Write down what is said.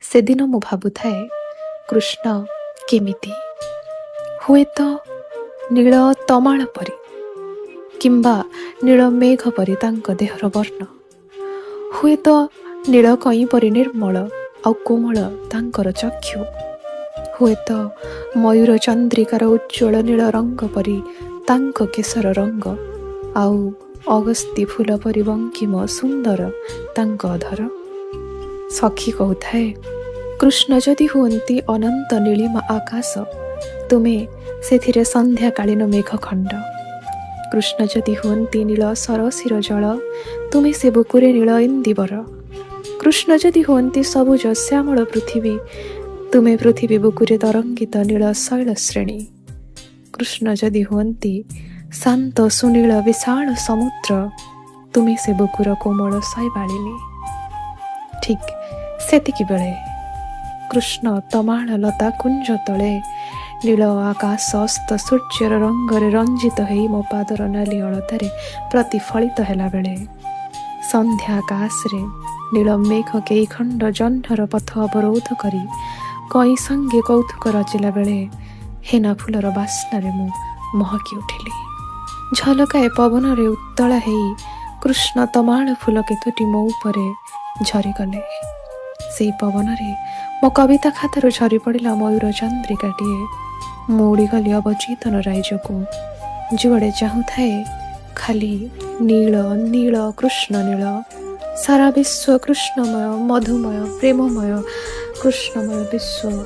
ସେଦିନ ମୁଁ ଭାବୁଥାଏ କୃଷ୍ଣ କେମିତି, ହୁଏତ ନୀଳ ତମାଳ ପରି କିମ୍ବା ନୀଳ ମେଘ ପରି ତାଙ୍କ ଦେହର ବର୍ଣ୍ଣ, ହୁଏତ ନୀଳ କଇଁ ପରି ନିର୍ମଳ ଆଉ କୋମଳ ତାଙ୍କର ଚକ୍ଷୁ, ହୁଏତ ମୟୂର ଚନ୍ଦ୍ରିକାର ଉଜ୍ଜ୍ୱଳ ନୀଳ ରଙ୍ଗ ପରି ତାଙ୍କ କେଶର ରଙ୍ଗ, ଆଉ ଅଗସ୍ତି ଫୁଲ ପରି ବଙ୍କିମ ସୁନ୍ଦର ତାଙ୍କ ଅଧର। ସଖୀ କହୁଥାଏ, କୃଷ୍ଣ ଯଦି ହୁଅନ୍ତି ଅନନ୍ତ ନୀଳିମା ଆକାଶ, ତୁମେ ସେଥିରେ ସନ୍ଧ୍ୟାକାଳୀନ ମେଘଖଣ୍ଡ। କୃଷ୍ଣ ଯଦି ହୁଅନ୍ତି ନୀଳ ସରସିର ଜଳ, ତୁମେ ସେ ବୁକୁରେ ନୀଳ ଇନ୍ଦିବର। କୃଷ୍ଣ ଯଦି ହୁଅନ୍ତି ସବୁଜ ଶ୍ୟାମଳ ପୃଥିବୀ, ତୁମେ ପୃଥିବୀ ବୁକୁରେ ତରଙ୍ଗିତ ନୀଳ ଶୈଳ ଶ୍ରେଣୀ। କୃଷ୍ଣ ଯଦି ହୁଅନ୍ତି ଶାନ୍ତ ସୁନୀଳ ବିଶାଳ ସମୁଦ୍ର, ତୁମେ ସେ ବୁକୁର କୋମଳ ଶୈବାଳିନୀ। ଠିକ୍ ସେତିକିବେଳେ କୃଷ୍ଣ ତମାଳ ଲତା କୁଞ୍ଜ ତଳେ ନୀଳ ଆକାଶ ଅସ୍ତ ସୂର୍ଯ୍ୟର ରଙ୍ଗରେ ରଞ୍ଜିତ ହେଇ ମୋ ପାଦର ନାଲି ଅଳତାରେ ପ୍ରତିଫଳିତ ହେଲା ବେଳେ, ସନ୍ଧ୍ୟା ଆକାଶରେ ନୀଳ ମେଘ କେଇ ଖଣ୍ଡ ଜହ୍ନର ପଥ ଅବରୋଧ କରି କଇଁ ସଙ୍ଗେ କୌତୁକ ରଚିଲା ବେଳେ, ହେନା ଫୁଲର ବାସ୍ନାରେ ମୁଁ ମହକି ଉଠିଲି। ଝଲକାଏ ପବନରେ ଉତ୍ତଳା ହେଇ କୃଷ୍ଣ ତମାଳ ଫୁଲ କେତୋଟି ମୋ ଉପରେ ଝରିଗଲେ। ସେଇ ପବନରେ ମୋ କବିତା ଖାତାରୁ ଝରି ପଡ଼ିଲା ମୟୂର ଚନ୍ଦ୍ରିକାଟିଏ। ମୁଁ ଉଡ଼ିଗଲି ଅବଚେତନ ରାଇଜକୁ। ଯୁଆଡ଼େ ଚାହୁଁଥାଏ ଖାଲି ନୀଳ ନୀଳ କୃଷ୍ଣ ନୀଳ। ସାରା ବିଶ୍ୱ କୃଷ୍ଣମୟ, ମଧୁମୟ, ପ୍ରେମମୟ, କୃଷ୍ଣମୟ ବିଶ୍ୱ।